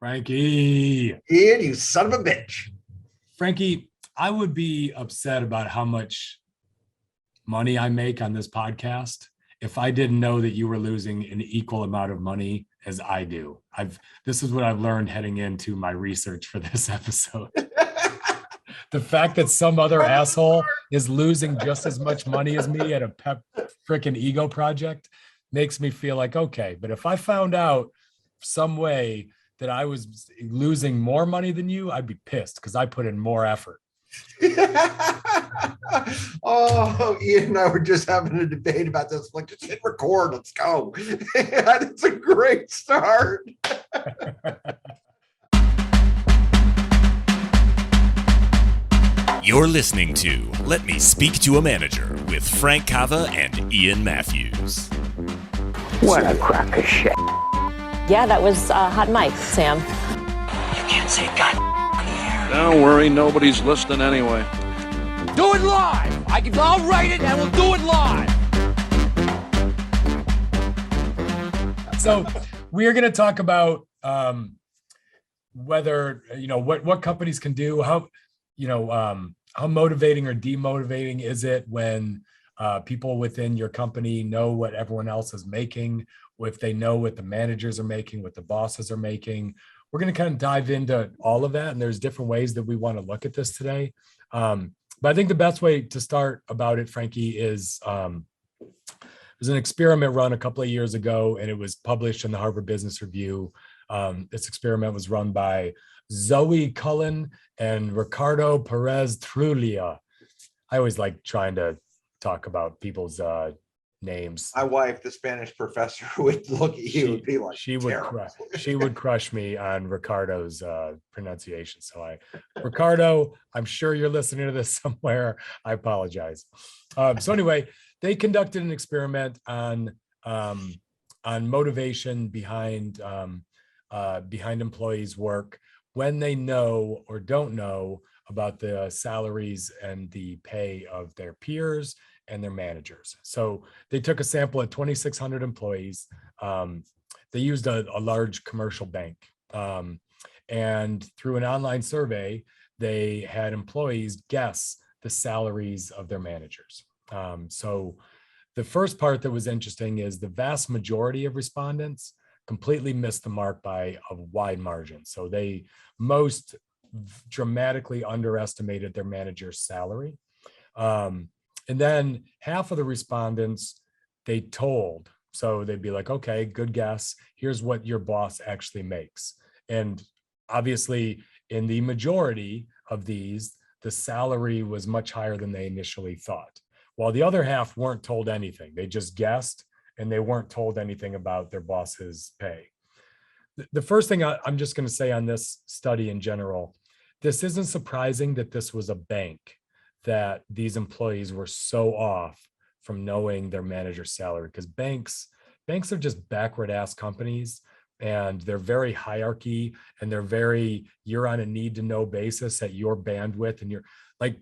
Frankie. Ian, you son of a bitch. Frankie, I would be upset about how much money I make on this podcast if I didn't know that you were losing an equal amount of money as I do. This is what I've learned heading into my research for this episode. The fact that some other asshole is losing just as much money as me at a pep freaking ego project makes me feel like, okay, but if I found out some way that I was losing more money than you, I'd be pissed because I put in more effort. Oh, Ian and I were just having a debate about this. Like, just hit record. Let's go. It's a great start. You're listening to Let Me Speak to a Manager with Frank Cava and Ian Matthews. What a crock of shit. Yeah, that was hot mic, Sam. You can't say God here. Don't worry, nobody's listening anyway. Do it live! I'll write it and we'll do it live! So we are going to talk about whether, what companies can do, how motivating or demotivating is it when people within your company know what everyone else is making, if they know what the managers are making, what the bosses are making. We're going to kind of dive into all of that. And there's different ways that we want to look at this today. But I think the best way to start about it, Frankie, is there's an experiment run a couple of years ago, and it was published in the Harvard Business Review. This experiment was run by Zoe Cullen and Ricardo Perez Trulia. I always like trying to talk about people's names. My wife, the Spanish professor, would look at you and be like, she would crush me on Ricardo's pronunciation. So Ricardo, I'm sure you're listening to this somewhere. I apologize. So anyway, they conducted an experiment on motivation behind employees' work when they know or don't know about the salaries and the pay of their peers and their managers. So they took a sample of 2,600 employees. They used a large commercial bank. And through an online survey, they had employees guess the salaries of their managers. So the first part that was interesting is the vast majority of respondents completely missed the mark by a wide margin. So they most dramatically underestimated their manager's salary. And then half of the respondents, they told. So they'd be like, okay, good guess. Here's what your boss actually makes. And obviously, in the majority of these, the salary was much higher than they initially thought. While the other half weren't told anything. They just guessed, and they weren't told anything about their boss's pay. The first thing I'm just going to say on this study in general, this isn't surprising that this was a bank, that these employees were so off from knowing their manager's salary, because banks are just backward ass companies, and they're very hierarchy, and you're on a need to know basis at your bandwidth. And you're like,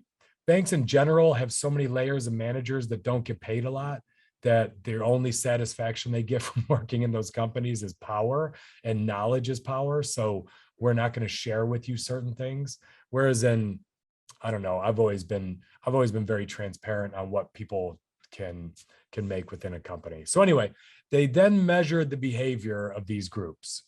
banks in general have so many layers of managers that don't get paid a lot, that their only satisfaction they get from working in those companies is power, and knowledge is power. So we're not going to share with you certain things. Whereas I don't know, I've always been very transparent on what people can make within a company. So anyway, they then measured the behavior of these groups.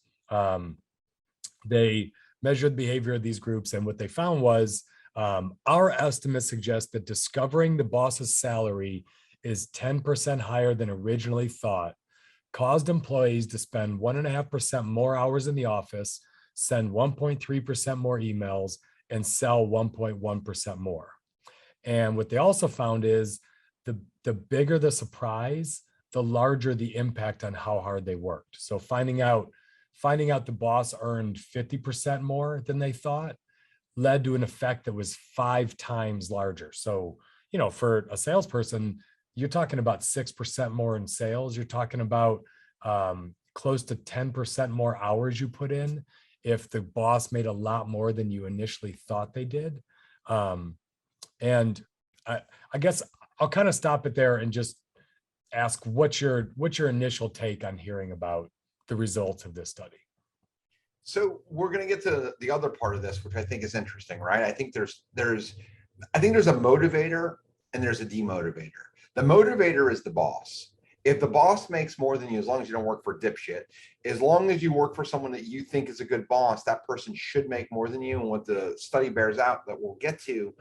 They measured the behavior of these groups, and what they found was our estimates suggest that discovering the boss's salary is 10% higher than originally thought, caused employees to spend 1.5% more hours in the office, send 1.3% more emails, and sell 1.1% more. And what they also found is the bigger the surprise, the larger the impact on how hard they worked. So finding out the boss earned 50% more than they thought led to an effect that was 5 times larger. So, for a salesperson, you're talking about 6% more in sales. You're talking about close to 10% more hours you put in if the boss made a lot more than you initially thought they did. And I guess I'll kind of stop it there and just ask what's your initial take on hearing about the results of this study? So we're going to get to the other part of this, which I think is interesting, right? I think there's a motivator and there's a demotivator. The motivator is the boss. If the boss makes more than you, as long as you don't work for a dipshit, as long as you work for someone that you think is a good boss, that person should make more than you. And what the study bears out that we'll get to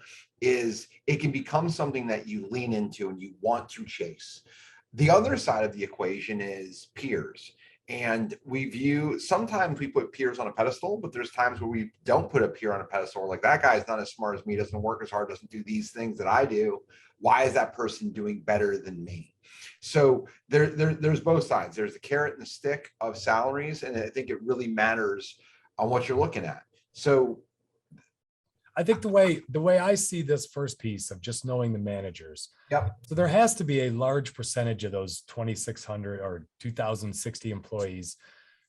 is it can become something that you lean into and you want to chase. The other side of the equation is peers. And sometimes we put peers on a pedestal, but there's times where we don't put a peer on a pedestal. We're like, that guy's not as smart as me, doesn't work as hard, doesn't do these things that I do. Why is that person doing better than me? So there's both sides. There's the carrot and the stick of salaries. And I think it really matters on what you're looking at. So I think the way I see this first piece of just knowing the managers. Yep. So there has to be a large percentage of those 2,600 or 2,060 employees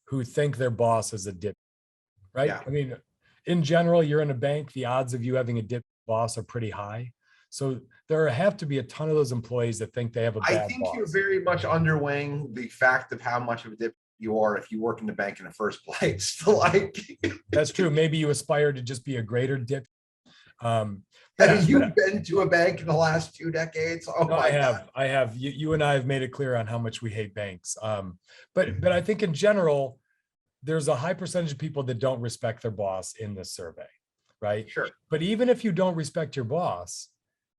who think their boss is a dip, right? Yeah. I mean, in general, you're in a bank, the odds of you having a dip boss are pretty high. So there have to be a ton of those employees that think they have a bad I think boss. you're very much underweighing the fact of how much of a dip you are if you work in the bank in the first place. Like, That's true. Maybe you aspire to just be a greater dip. have you been to a bank in the last 2 decades? Oh, No, my I God. have. You and I have made it clear on how much we hate banks. But I think in general, there's a high percentage of people that don't respect their boss in this survey, right? Sure. But even if you don't respect your boss,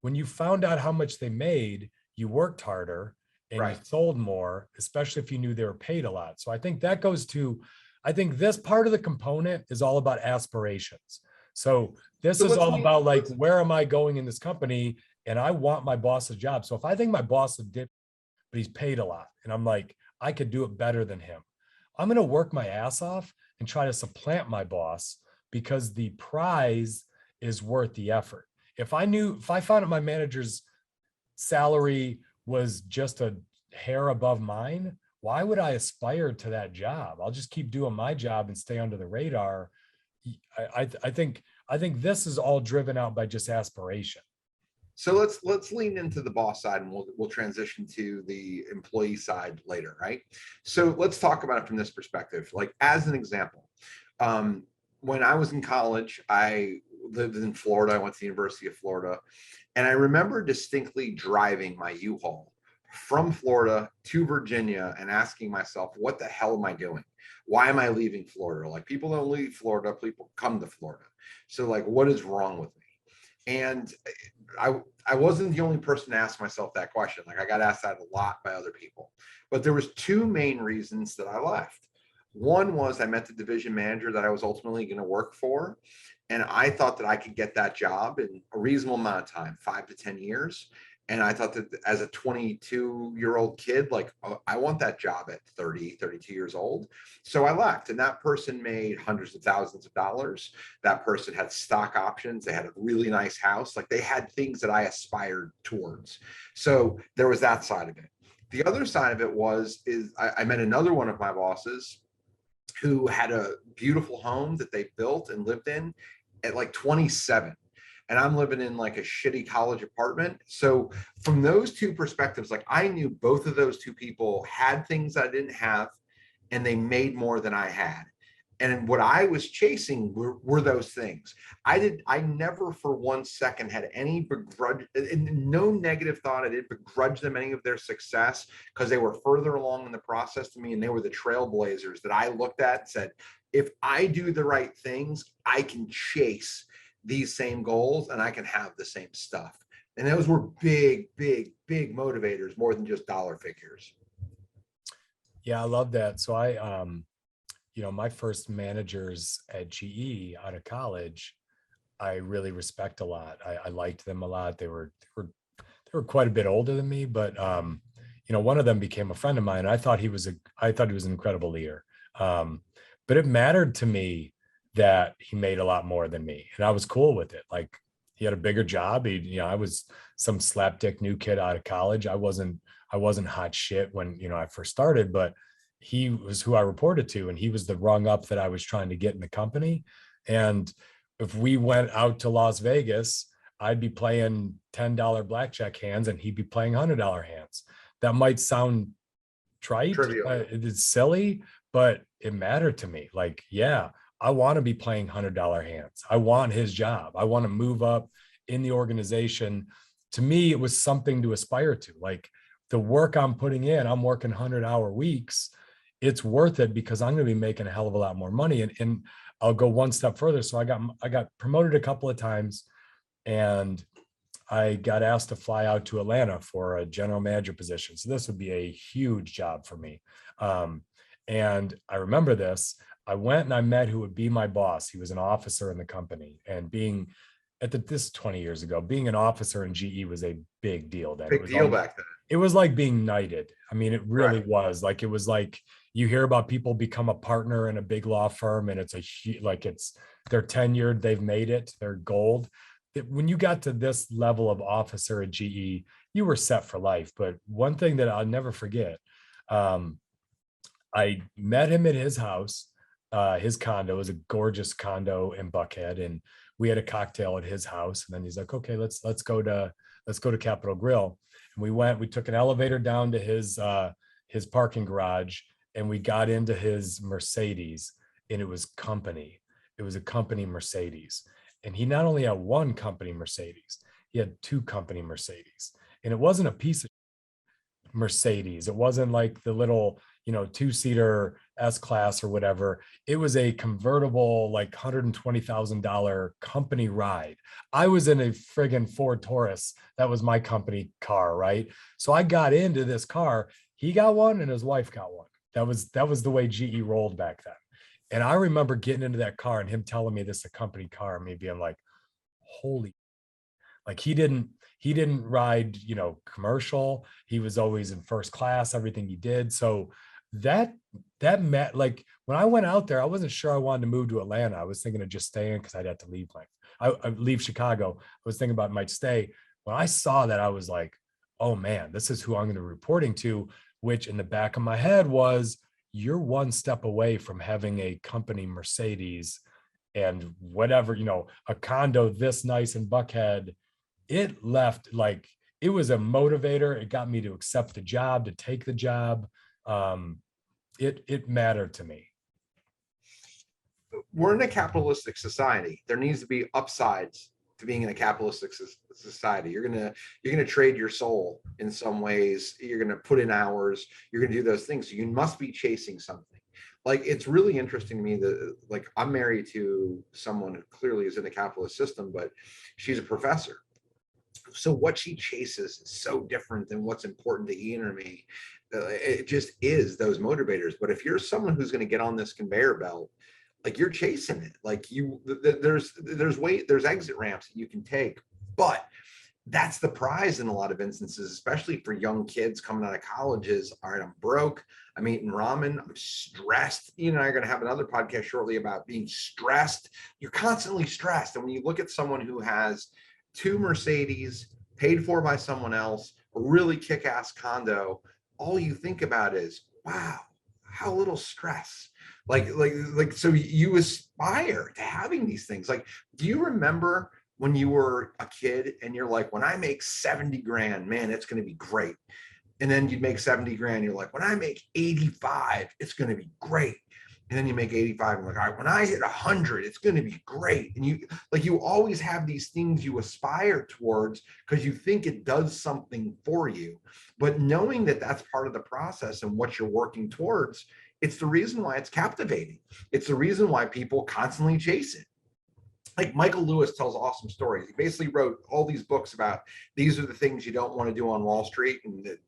when you found out how much they made, you worked harder and Right. you sold more, especially if you knew they were paid a lot. So I think that goes to, I think this part of the component is all about aspirations. So this is all about like, where am I going in this company? And I want my boss's job. So if I think my boss is dip, but he's paid a lot, and I'm like, I could do it better than him, I'm going to work my ass off and try to supplant my boss because the prize is worth the effort. If I found out my manager's salary was just a hair above mine, why would I aspire to that job? I'll just keep doing my job and stay under the radar. I think this is all driven out by just aspiration. So let's lean into the boss side, and we'll transition to the employee side later, right? So let's talk about it from this perspective. Like, as an example, when I was in college, I lived in Florida. I went to the University of Florida, and I remember distinctly driving my U-Haul from Florida to Virginia and asking myself, what the hell am I doing? Why am I leaving Florida? Like, people don't leave Florida, people come to Florida. So like, what is wrong with me? And I wasn't the only person to ask myself that question. Like, I got asked that a lot by other people, but there was 2 main reasons that I left. One was I met the division manager that I was ultimately going to work for. And I thought that I could get that job in a reasonable amount of time, 5 to 10 years. And I thought that as a 22-year-old kid, like, oh, I want that job at 30, 32 years old. So I left, and that person made hundreds of thousands of dollars. That person had stock options. They had a really nice house. Like, they had things that I aspired towards. So there was that side of it. The other side of it is I met another one of my bosses who had a beautiful home that they built and lived in at like 27. And I'm living in like a shitty college apartment. So from those 2 perspectives, like, I knew both of those 2 people had things I didn't have, and they made more than I had. And what I was chasing were those things. I never for 1 second had any begrudge, no negative thought. I didn't begrudge them any of their success, because they were further along in the process than me, and they were the trailblazers that I looked at and said, if I do the right things, I can chase these same goals and I can have the same stuff. And those were big, big, big motivators, more than just dollar figures. Yeah, I love that. So my first managers at GE out of college, I really respect a lot. I liked them a lot. They were quite a bit older than me, but one of them became a friend of mine. And I thought he was an incredible leader. But it mattered to me that he made a lot more than me, and I was cool with it. Like, he had a bigger job. I was some slapdick new kid out of college. I wasn't hot shit when, I first started, but he was who I reported to, and he was the rung up that I was trying to get in the company. And if we went out to Las Vegas, I'd be playing $10 blackjack hands and he'd be playing $100 hands. That might sound trite. It is silly, but it mattered to me. Like, yeah, I want to be playing $100 hands. I want his job. I want to move up in the organization. To me, it was something to aspire to. Like the work I'm putting in, I'm working 100-hour weeks. It's worth it because I'm going to be making a hell of a lot more money. And I'll go one step further. So I got promoted a couple of times, and I got asked to fly out to Atlanta for a general manager position. So this would be a huge job for me. And I remember this. I went and I met who would be my boss. He was an officer in the company, and being this 20 years ago, being an officer in GE was a big deal then. Big deal back then. It was like being knighted. I mean, it really Right. was like, it was like you hear about people become a partner in a big law firm, and it's they're tenured, they've made it, they're gold. When you got to this level of officer at GE, you were set for life. But one thing that I'll never forget, I met him at his house. His condo was a gorgeous condo in Buckhead, and we had a cocktail at his house. And then he's like, "Okay, let's go to Capitol Grill." And we took an elevator down to his parking garage, and we got into his Mercedes, and it was company. It was a company Mercedes, and he not only had one company Mercedes, he had two company Mercedes, and it wasn't a piece of Mercedes. It wasn't like the little, two-seater S-Class or whatever. It was a convertible, like $120,000 company ride. I was in a friggin' Ford Taurus. That was my company car, right? So I got into this car. He got one and his wife got one. That was the way GE rolled back then. And I remember getting into that car and him telling me this is a company car, and me being like, holy, like he didn't ride, commercial. He was always in first class, everything he did. So that met, like when I went out there, I wasn't sure I wanted to move to Atlanta. I was thinking of just staying because I'd have to leave. I leave Chicago. I was thinking about might stay. When I saw that, I was like, oh man, this is who I'm going to be reporting to, which in the back of my head was, you're one step away from having a company Mercedes and whatever, a condo this nice in Buckhead. It left, like, it was a motivator. It got me to accept the job, to take the job. It mattered to me. We're in a capitalistic society. There needs to be upsides to being in a capitalistic society. You're gonna trade your soul in some ways. You're gonna put in hours. You're gonna do those things. So you must be chasing something. Like, it's really interesting to me that, like, I'm married to someone who clearly is in the capitalist system, but she's a professor. So what she chases is so different than what's important to Ian or me. It just is those motivators. But if you're someone who's going to get on this conveyor belt, like, you're chasing it. Like, there's exit ramps that you can take, but that's the prize in a lot of instances, especially for young kids coming out of colleges. All right, I'm broke. I'm eating ramen. I'm stressed. You and I are going to have another podcast shortly about being stressed. You're constantly stressed. And when you look at someone who has two Mercedes paid for by someone else, a really kick-ass condo, all you think about is, wow, how little stress. Like, so you aspire to having these things. Like, do you remember when you were a kid and you're like, when I make 70 grand, man, it's going to be great. And then you'd make 70 grand. You're like, when I make 85, it's going to be great. And then you make 85 and like, all right, when I hit 100, it's going to be great. And you always have these things you aspire towards because you think it does something for you. But knowing that that's part of the process and what you're working towards, it's the reason why it's captivating. It's the reason why people constantly chase it. Like, Michael Lewis tells awesome stories. He basically wrote all these books about these are the things you don't want to do on Wall Street, and the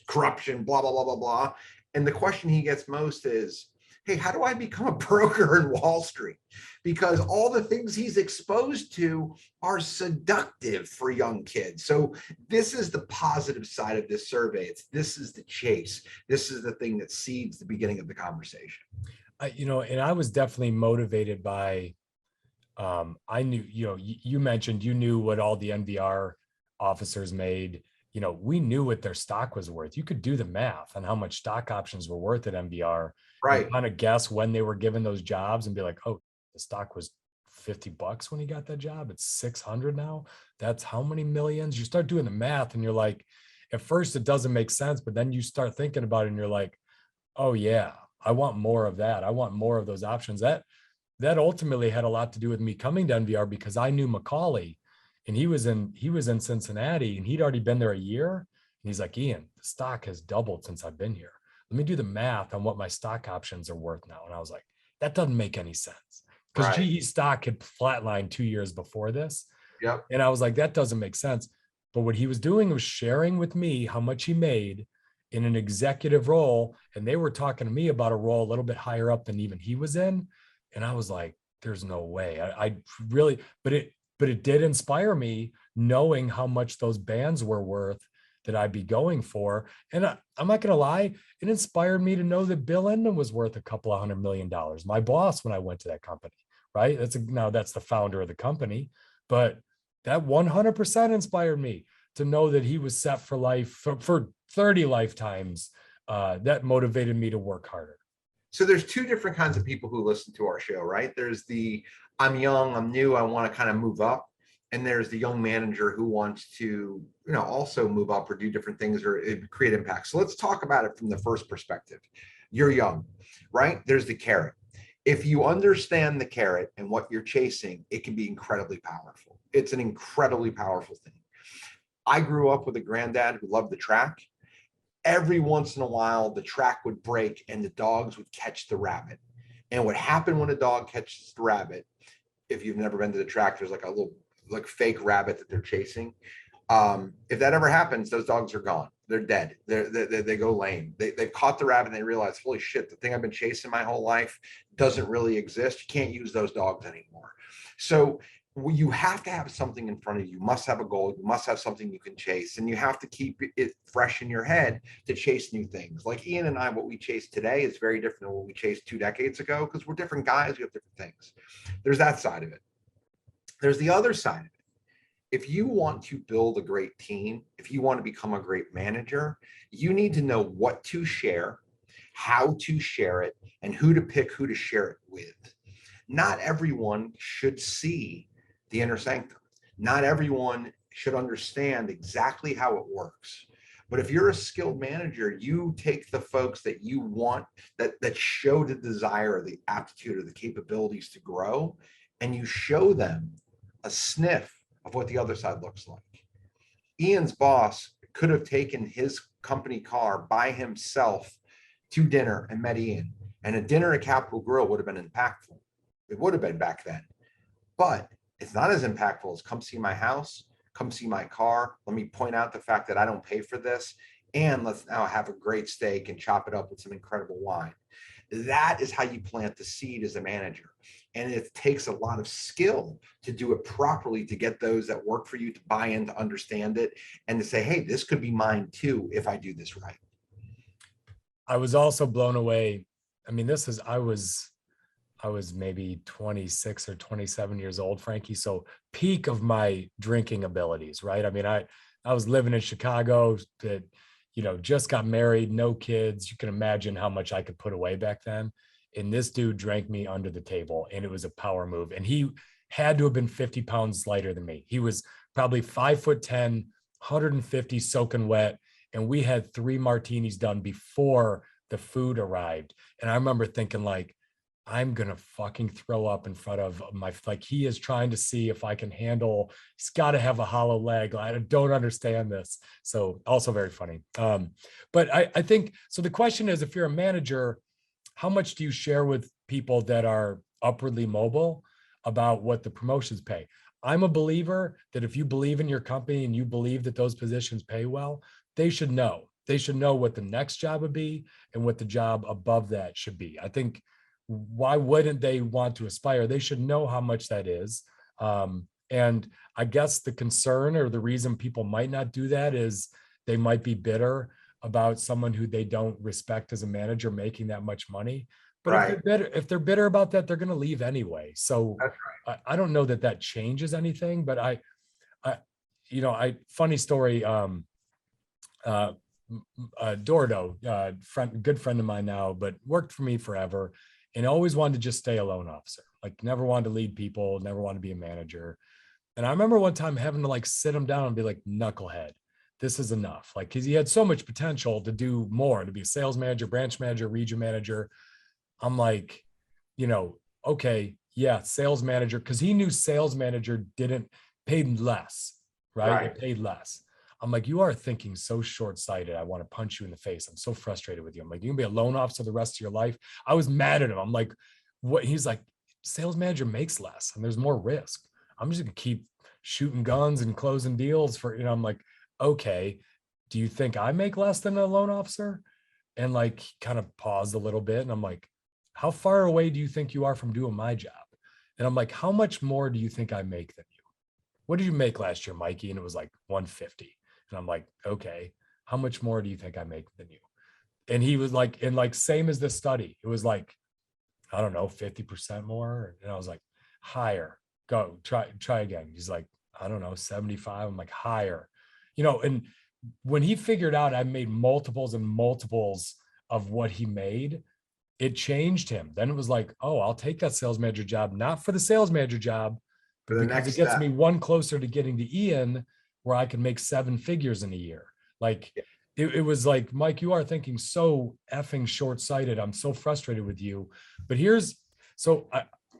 corruption, blah, blah, blah, blah, blah. And the question he gets most is, hey, how do I become a broker in Wall Street? Because all the things he's exposed to are seductive for young kids. So this is the positive side of this survey. This is the chase. This is the thing that seeds the beginning of the conversation. And I was definitely motivated by, I knew, you mentioned, you knew what all the NVR officers made. We knew what their stock was worth. You could do the math on how much stock options were worth at NVR. Right. Kind of guess when they were given those jobs and be like, oh, the stock was $50 when he got that job. It's 600 now. That's how many millions? You start doing the math and you're like, at first it doesn't make sense, but then you start thinking about it and you're like, oh yeah, I want more of that. I want more of those options. that ultimately had a lot to do with me coming to NVR because I knew Macaulay, and he was in Cincinnati, and he'd already been there a year. And he's like, Ian, the stock has doubled since I've been here. Let me do the math on what my stock options are worth now. And I was like, that doesn't make any sense, because Right. GE stock had flatlined 2 years before this. Yep. And I was like, that doesn't make sense. But what he was doing was sharing with me how much he made in an executive role. And they were talking to me about a role a little bit higher up than even he was in. And I was like, there's no way. I really, but it did inspire me, knowing how much those bands were worth that I'd be going for. And I'm not going to lie, it inspired me to know that Bill Inman was worth a couple of $100 million. My boss, when I went to that company, right? Now that's the founder of the company, but that 100% inspired me to know that he was set for life for 30 lifetimes. That motivated me to work harder. So there's two different kinds of people who listen to our show, right? There's the I'm young, I'm new, I want to kind of move up. And there's the young manager who wants to, also move up or do different things or create impact. So let's talk about it from the first perspective. You're young, right? There's the carrot. If you understand the carrot and what you're chasing, it can be incredibly powerful. It's an incredibly powerful thing. I grew up with a granddad who loved the track. Every once in a while, the track would break and the dogs would catch the rabbit. And what happened when a dog catches the rabbit, if you've never been to the track, there's like a little fake rabbit that they're chasing. If that ever happens, those dogs are gone. They're dead. They go lame. They've caught the rabbit and they realize, holy shit, the thing I've been chasing my whole life doesn't really exist. You can't use those dogs anymore. So you have to have something in front of you. You must have a goal. You must have something you can chase, and you have to keep it fresh in your head to chase new things. Like Ian and I, what we chase today is very different than what we chased 2 decades ago, because we're different guys. We have different things. There's that side of it. There's the other side of it. If you want to build a great team, if you want to become a great manager, you need to know what to share, how to share it, and who to pick, who to share it with. Not everyone should see the inner sanctum. Not everyone should understand exactly how it works. But if you're a skilled manager, you take the folks that you want, that show the desire or the aptitude or the capabilities to grow, and you show them a sniff of what the other side looks like. Ian's boss could have taken his company car by himself to dinner and met Ian. And a dinner at Capitol Grill would have been impactful. It would have been back then. But it's not as impactful as come see my house, come see my car. Let me point out the fact that I don't pay for this. And let's now have a great steak and chop it up with some incredible wine. That is how you plant the seed as a manager. And it takes a lot of skill to do it properly, to get those that work for you to buy in, to understand it, and to say, hey, this could be mine too if I do this right. I was also blown away. I mean, I was maybe 26 or 27 years old, Frankie. So peak of my drinking abilities, right? I mean, I was living in Chicago, that, just got married, no kids. You can imagine how much I could put away back then. And this dude drank me under the table, and it was a power move. And he had to have been 50 pounds lighter than me. He was probably 5'10", 150 soaking wet. And we had 3 martinis done before the food arrived. And I remember thinking, like, I'm going to fucking throw up in front of he is trying to see if I can handle, he's got to have a hollow leg. I don't understand this. So also very funny. But I think, so the question is, if you're a manager, how much do you share with people that are upwardly mobile about what the promotions pay? I'm a believer that if you believe in your company and you believe that those positions pay well, they should know. They should know what the next job would be and what the job above that should be. I think, why wouldn't they want to aspire? They should know how much that is. And I guess the concern or the reason people might not do that is they might be bitter about someone who they don't respect as a manager making that much money. But right. if they're bitter about that, they're going to leave anyway. So That's right. I don't know that changes anything, but funny story. Dordo, good friend of mine now, but worked for me forever. And always wanted to just stay a loan officer, like never wanted to lead people, never wanted to be a manager. And I remember one time having to sit him down and be like, knucklehead, this is enough. Cause he had so much potential to do more, to be a sales manager, branch manager, region manager. I'm like, okay, Yeah, sales manager, because he knew sales manager didn't paid less, right? Right. It paid less. I'm like, you are thinking so short-sighted. I want to punch you in the face. I'm so frustrated with you. I'm like, you can be a loan officer the rest of your life. I was mad at him. I'm like, what? He's like, sales manager makes less and there's more risk. I'm just gonna keep shooting guns and closing deals for, I'm like, okay, do you think I make less than a loan officer? And like kind of paused a little bit. And I'm like, how far away do you think you are from doing my job? And I'm like, how much more do you think I make than you? What did you make last year, Mikey? And it was like 150. And I'm like, okay, how much more do you think I make than you? And he was like, and like, same as this study, it was like, I don't know, 50% more. And I was like, higher, go try again. He's like, I don't know, 75. I'm like, higher, and when he figured out I made multiples and multiples of what he made, it changed him. Then it was like, oh, I'll take that sales manager job, not for the sales manager job, For but the because next it gets step. me one closer to getting to Ian, where I can make 7 figures in a year. Like it was like, Mike, you are thinking so effing short-sighted. I'm so frustrated with you. But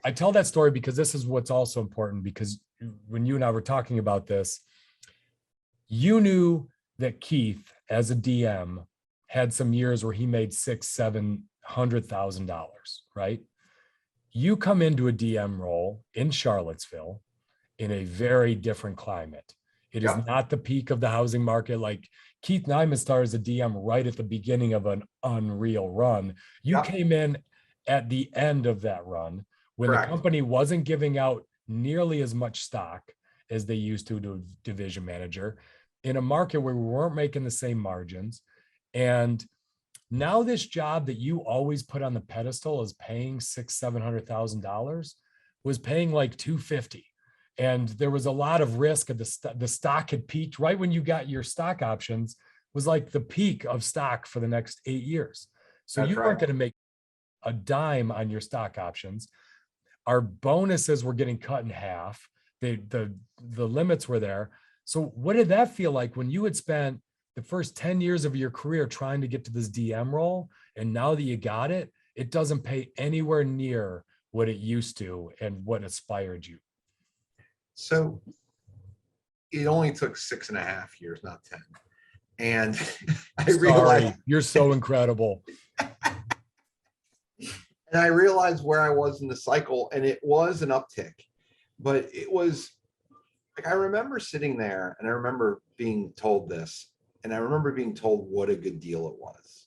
I tell that story because this is what's also important, because when you and I were talking about this, you knew that Keith, as a DM, had some years where he made $600,000-700,000, right? You come into a DM role in Charlottesville in a very different climate. It is Yep. not the peak of the housing market. Like Keith Nyman started as a DM right at the beginning of an unreal run. You Yep. came in at the end of that run when Correct. the company wasn't giving out nearly as much stock as they used to a division manager, in a market where we weren't making the same margins. And now this job that you always put on the pedestal as paying $600,000-700,000 was paying like 250. And there was a lot of risk. The stock had peaked right when you got your stock options, was like the peak of stock for the next 8 years. So That's you right. weren't going to make a dime on your stock options. Our bonuses were getting cut in half. The limits were there. So what did that feel like when you had spent the first 10 years of your career trying to get to this DM role, and now that you got it, it doesn't pay anywhere near what it used to and what inspired you? So it only took 6.5 years, not 10. And I realized, Sorry, you're so incredible. and I realized where I was in the cycle, and it was an uptick, but it was like, I remember sitting there and I remember being told this, and I remember being told what a good deal it was.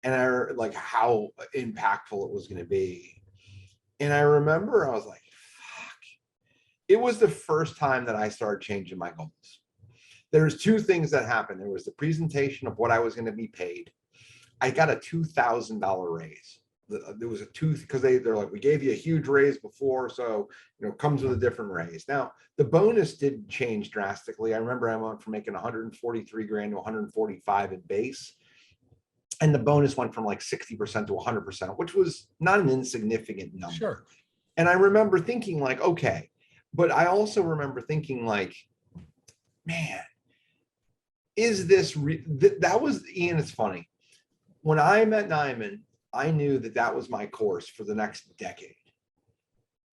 And I like how impactful it was going to be. And I remember I was like, fuck. It was the first time that I started changing my goals. There's 2 things that happened. There was the presentation of what I was going to be paid. I got a $2,000 raise. There was a because they're like, we gave you a huge raise before, so comes with a different raise. Now the bonus did change drastically. I remember I went from making 143 grand to 145 in base, and the bonus went from like 60% to 100%, which was not an insignificant number. Sure. And I remember thinking like, okay, but I also remember thinking like, man, is this that was Ian? It's funny. When I met Nyman, I knew that that was my course for the next decade.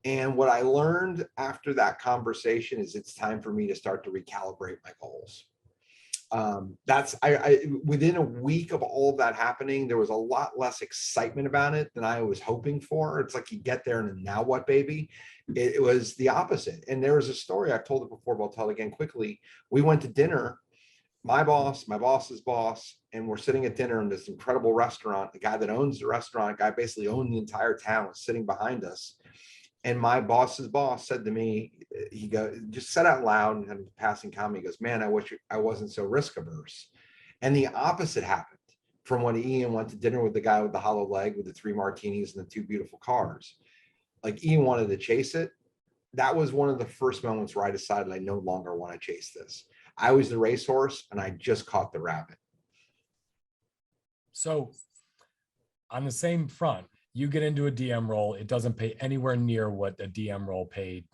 And what I learned after that conversation is it's time for me to start to recalibrate my goals. That's within a week of all of that happening, there was a lot less excitement about it than I was hoping for. It's like you get there and now what, baby? It was the opposite. And there was a story, I've told it before, but I'll tell it again quickly. We went to dinner, my boss's boss, and we're sitting at dinner in this incredible restaurant. The guy that owns the restaurant, guy basically owned the entire town, was sitting behind us. And my boss's boss said to me, he just said out loud and in passing comment, he goes, man, I wish I wasn't so risk averse. And the opposite happened from when Ian went to dinner with the guy with the hollow leg with the 3 martinis and the 2 beautiful cars. Like Ian wanted to chase it. That was one of the first moments where I decided I no longer want to chase this. I was the racehorse and I just caught the rabbit. So on the same front, you get into a DM role, it doesn't pay anywhere near what a DM role paid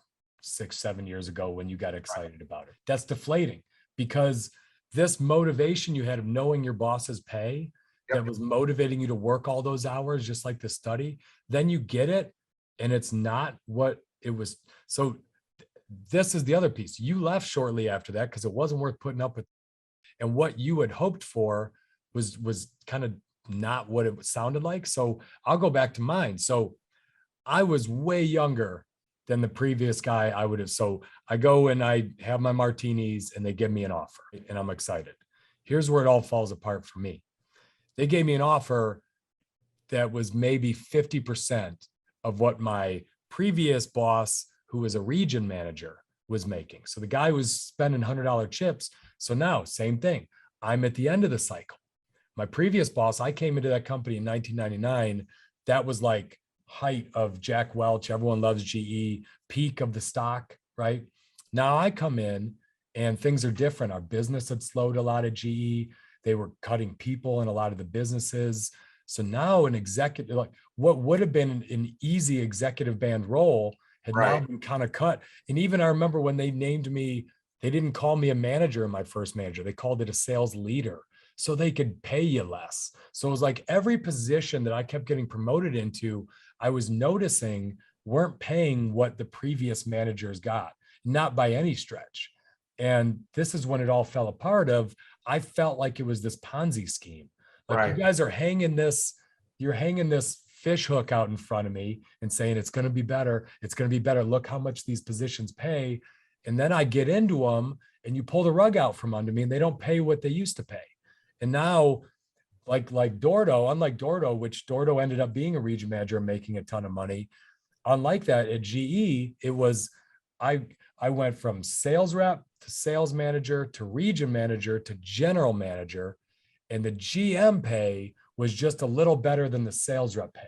6-7 years ago when you got excited about it. That's deflating, because this motivation you had of knowing your boss's pay, that was motivating you to work all those hours, just like the study, then you get it and it's not what it was. So this is the other piece. You left shortly after that because it wasn't worth putting up with. And what you had hoped for was kind of not what it sounded like. So I'll go back to mine. So I was way younger than the previous guy I would have. So I go and I have my martinis and they give me an offer and I'm excited. Here's where it all falls apart for me. They gave me an offer that was maybe 50% of what my previous boss, who was a region manager, was making. So the guy was spending $100 chips. So now, same thing. I'm at the end of the cycle. My previous boss, I came into that company in 1999. That was like height of Jack Welch. Everyone loves GE, peak of the stock, right? Now I come in and things are different. Our business had slowed a lot at GE. They were cutting people in a lot of the businesses. So now an executive, like what would have been an easy executive band role had now been kind of cut. And even I remember when they named me, they didn't call me a manager in my first manager. They called it a sales leader so they could pay you less. So it was like every position that I kept getting promoted into, I was noticing weren't paying what the previous managers got, not by any stretch. And this is when it all fell apart of, I felt like it was this Ponzi scheme. Like you guys are hanging this, you're hanging this fish hook out in front of me and saying, it's going to be better. It's going to be better. Look how much these positions pay. And then I get into them and you pull the rug out from under me and they don't pay what they used to pay. And now like Dordo, unlike Dordo, which Dordo ended up being a region manager and making a ton of money. Unlike that at GE, it was, I went from sales rep to sales manager to region manager to general manager. And the GM pay was just a little better than the sales rep pay.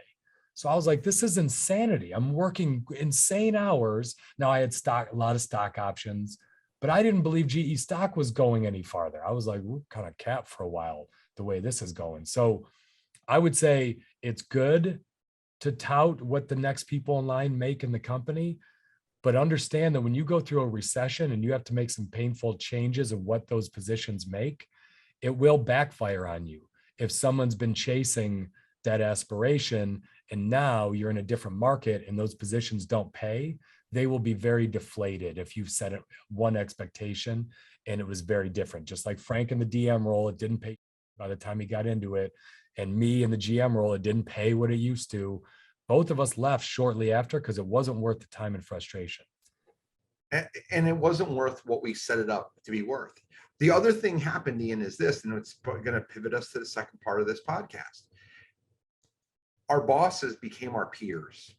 So I was like, this is insanity. I'm working insane hours. Now I had a lot of stock options, but I didn't believe GE stock was going any farther. I was like, we're kind of capped for a while the way this is going. So I would say it's good to tout what the next people in line make in the company, but understand that when you go through a recession and you have to make some painful changes of what those positions make, it will backfire on you. If someone's been chasing that aspiration and now you're in a different market and those positions don't pay, they will be very deflated if you've set one expectation and it was very different. Just like Frank in the DM role, it didn't pay by the time he got into it. And me in the GM role, it didn't pay what it used to. Both of us left shortly after because it wasn't worth the time and frustration. And it wasn't worth what we set it up to be worth. The other thing happened, Ian, is this, and it's going to pivot us to the second part of this podcast. Our bosses became our peers.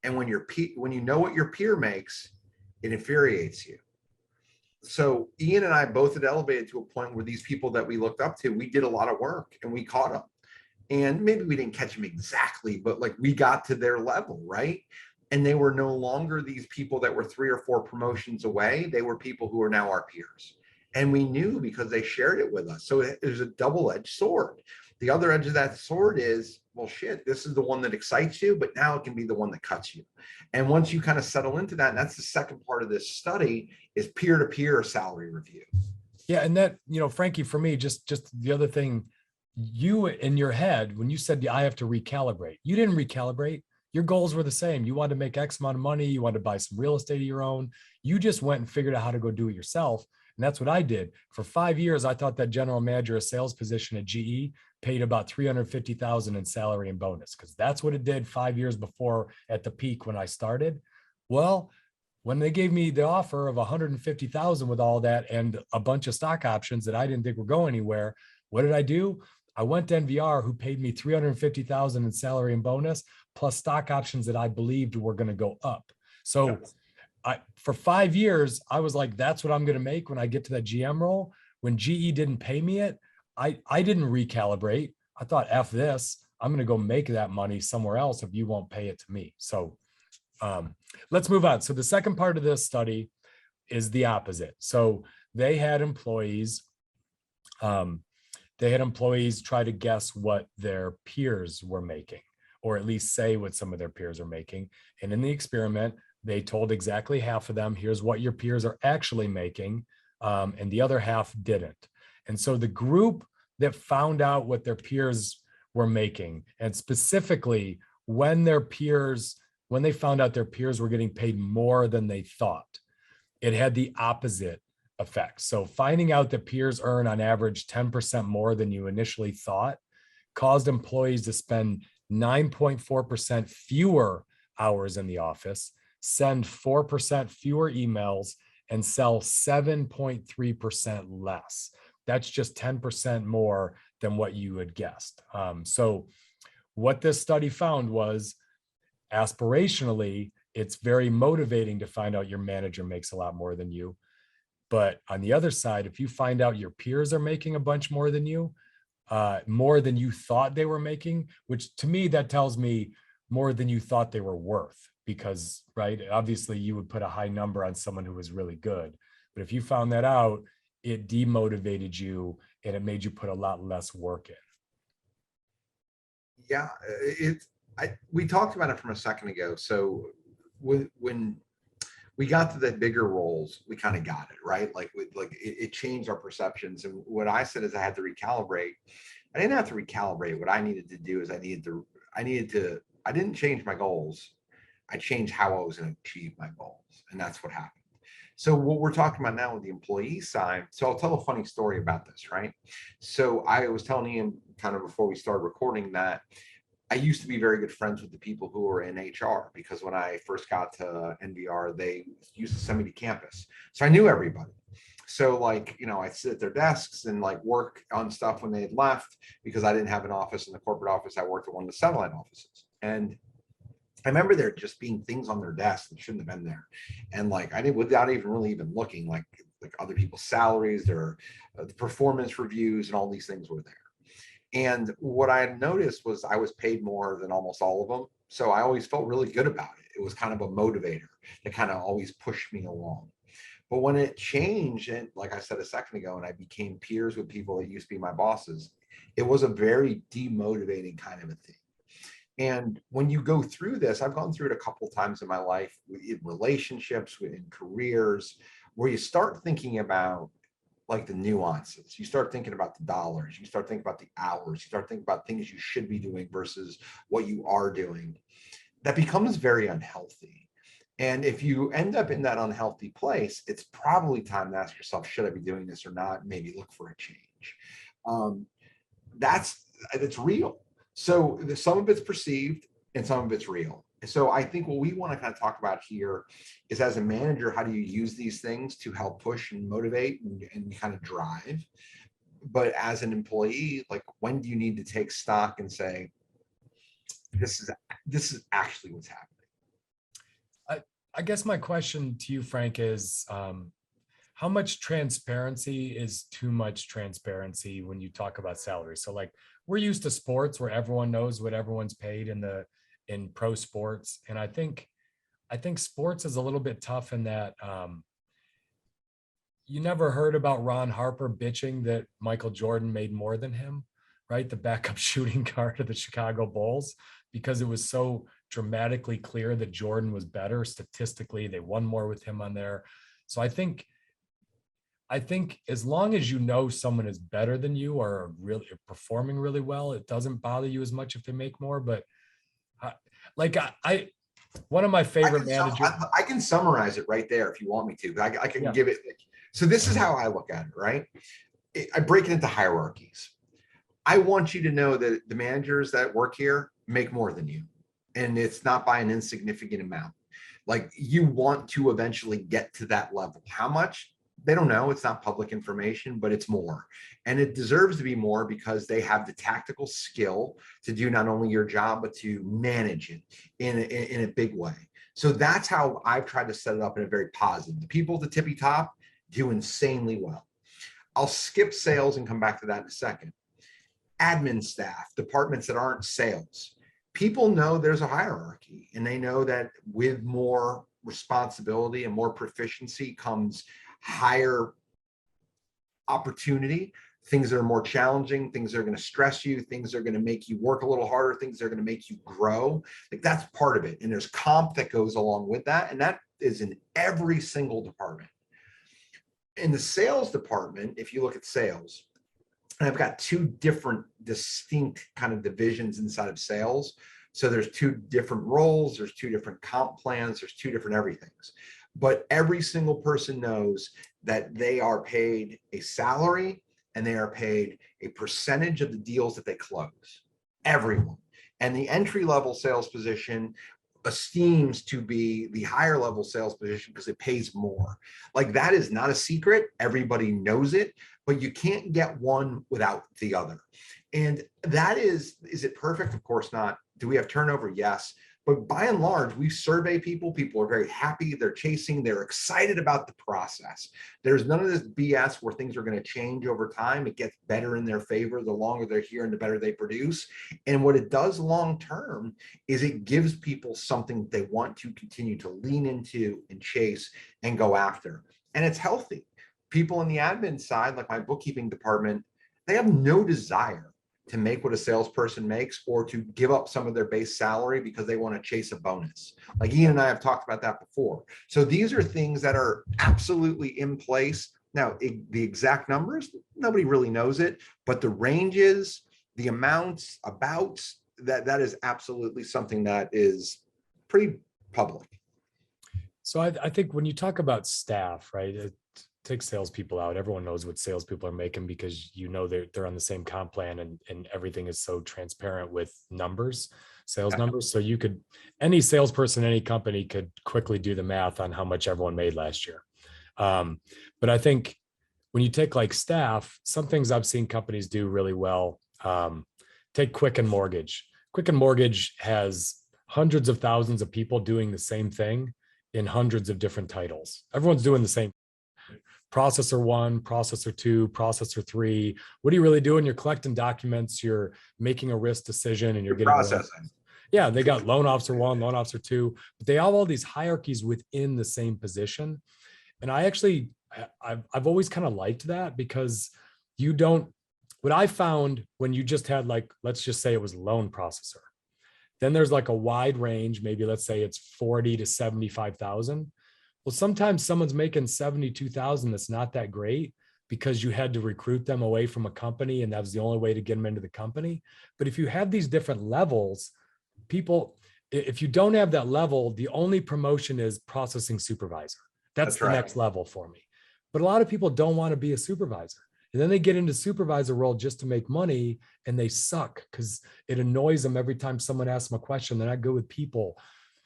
And when you know what your peer makes, it infuriates you. So Ian and I both had elevated to a point where these people that we looked up to, we did a lot of work and we caught them. And maybe we didn't catch them exactly, but like we got to their level, right? And they were no longer these people that were 3 or 4 promotions away. They were people who are now our peers. And we knew because they shared it with us. So there's a double-edged sword. The other edge of that sword is, well, shit, this is the one that excites you, but now it can be the one that cuts you. And once you kind of settle into that, and that's the second part of this study, is peer-to-peer salary review. Yeah. And that, Frankie, for me, just the other thing, you in your head, when you said, I have to recalibrate, you didn't recalibrate. Your goals were the same. You wanted to make X amount of money. You wanted to buy some real estate of your own. You just went and figured out how to go do it yourself. And that's what I did. For 5 years, I thought that general manager, a sales position at GE, paid about $350,000 in salary and bonus, because that's what it did 5 years before at the peak when I started. Well, when they gave me the offer of $150,000 with all that and a bunch of stock options that I didn't think were going anywhere, what did I do? I went to NVR, who paid me $350,000 in salary and bonus, plus stock options that I believed were going to go up. So for 5 years, I was like, that's what I'm going to make when I get to that GM role. When GE didn't pay me it, I didn't recalibrate. I thought, F this, I'm going to go make that money somewhere else if you won't pay it to me. So let's move on. So the second part of this study is the opposite. So they had employees try to guess what their peers were making, or at least say what some of their peers are making. And in the experiment, they told exactly half of them, here's what your peers are actually making, and the other half didn't. And so the group that found out what their peers were making, and specifically when their peers when they found out their peers were getting paid more than they thought, it had the opposite effect. So finding out that peers earn on average 10% more than you initially thought caused employees to spend 9.4% fewer hours in the office, send 4% fewer emails, and sell 7.3% less. That's just 10% more than what you had guessed. So what this study found was, aspirationally, it's very motivating to find out your manager makes a lot more than you. But on the other side, if you find out your peers are making a bunch more than you thought they were making, which to me, that tells me more than you thought they were worth, because, right, obviously you would put a high number on someone who was really good. But if you found that out, it demotivated you and it made you put a lot less work in. Yeah, we talked about it from a second ago. So when we got to the bigger roles, we kind of got it, right? Like it changed our perceptions. And what I said is I had to recalibrate. I didn't have to recalibrate. What I needed to do is I didn't change my goals. I changed how I was going to achieve my goals. And that's what happened. So what we're talking about now with the employee side. So I'll tell a funny story about this, right? So I was telling Ian kind of before we started recording that I used to be very good friends with the people who were in HR, because when I first got to NVR, they used to send me to campus. So I knew everybody. So like, I'd sit at their desks and like work on stuff when they had left, because I didn't have an office in the corporate office. I worked at one of the satellite offices. And I remember there just being things on their desk that shouldn't have been there. And like, I did, without even looking, like other people's salaries, their the performance reviews and all these things were there. And what I had noticed was I was paid more than almost all of them. So I always felt really good about it. It was kind of a motivator that kind of always pushed me along. But when it changed, and like I said a second ago, and I became peers with people that used to be my bosses, it was a very demotivating kind of a thing. And when you go through this, I've gone through it a couple of times in my life, in relationships, in careers, where you start thinking about like the nuances. You start thinking about the dollars, you start thinking about the hours, you start thinking about things you should be doing versus what you are doing. That becomes very unhealthy. And if you end up in that unhealthy place, it's probably time to ask yourself, should I be doing this or not? Maybe look for a change. It's real. So some of it's perceived and some of it's real. So I think what we want to kind of talk about here is, as a manager, how do you use these things to help push and motivate and kind of drive? But as an employee, like, when do you need to take stock and say, this is actually what's happening? I guess my question to you, Frank, is how much transparency is too much transparency when you talk about salary? So like, we're used to sports where everyone knows what everyone's paid in pro sports. And I think sports is a little bit tough in that you never heard about Ron Harper bitching that Michael Jordan made more than him, right? The backup shooting guard of the Chicago Bulls, because it was so dramatically clear that Jordan was better statistically. They won more with him on there. So I think as long as you know someone is better than you or really performing really well, it doesn't bother you as much if they make more. But one of my favorite managers. I can summarize it right there if you want me to. I can give it. So this is how I look at it, right? I break it into hierarchies. I want you to know that the managers that work here make more than you, and it's not by an insignificant amount. Like, you want to eventually get to that level. How much? They don't know. It's not public information, but it's more. And it deserves to be more because they have the tactical skill to do not only your job, but to manage it in a big way. So that's how I've tried to set it up in a very positive. The people at the tippy top do insanely well. I'll skip sales and come back to that in a second. Admin staff, departments that aren't sales. People know there's a hierarchy, and they know that with more responsibility and more proficiency comes higher opportunity, things that are more challenging, things that are going to stress you, things that are going to make you work a little harder, things that are going to make you grow. Like, that's part of it. And there's comp that goes along with that. And that is in every single department. In the sales department, if you look at sales, and I've got two different distinct kind of divisions inside of sales. So there's two different roles, there's two different comp plans, there's two different everythings. But every single person knows that they are paid a salary and they are paid a percentage of the deals that they close. Everyone. And the entry level sales position esteems to be the higher level sales position because it pays more. Like, that is not a secret. Everybody knows it, but you can't get one without the other. And that is it perfect? Of course not. Do we have turnover? Yes. But by and large, we survey people. People are very happy. They're chasing. They're excited about the process. There's none of this BS where things are going to change over time. It gets better in their favor the longer they're here and the better they produce. And what it does long term is it gives people something they want to continue to lean into and chase and go after. And it's healthy. People in the admin side, like my bookkeeping department, they have no desire to make what a salesperson makes or to give up some of their base salary because they want to chase a bonus. Like Ian and I have talked about that before. So these are things that are absolutely in place. Now, the exact numbers, nobody really knows it, but the ranges, the amounts, that is absolutely something that is pretty public. So I think when you talk about staff, right, take salespeople out. Everyone knows what salespeople are making because they're on the same comp plan, and everything is so transparent with numbers, sales numbers. So any salesperson, any company could quickly do the math on how much everyone made last year. But I think when you take like staff, some things I've seen companies do really well. Take Quicken Mortgage. Quicken Mortgage has hundreds of thousands of people doing the same thing in hundreds of different titles. Everyone's doing the same. Processor 1, processor 2, processor 3. What are you really doing? You're collecting documents, you're making a risk decision, and you're getting processing. Yeah, they got loan officer 1, loan officer 2, but they have all these hierarchies within the same position. And I've always kind of liked that because what I found when you just had, like, let's just say it was loan processor, then there's like a wide range, maybe let's say it's 40 to 75,000. Well, sometimes someone's making 72,000 that's not that great because you had to recruit them away from a company and that was the only way to get them into the company. But if you have these different levels, if you don't have that level, the only promotion is processing supervisor. That's the next level for me. But a lot of people don't want to be a supervisor. And then they get into supervisor role just to make money and they suck because it annoys them every time someone asks them a question. They're not good with people.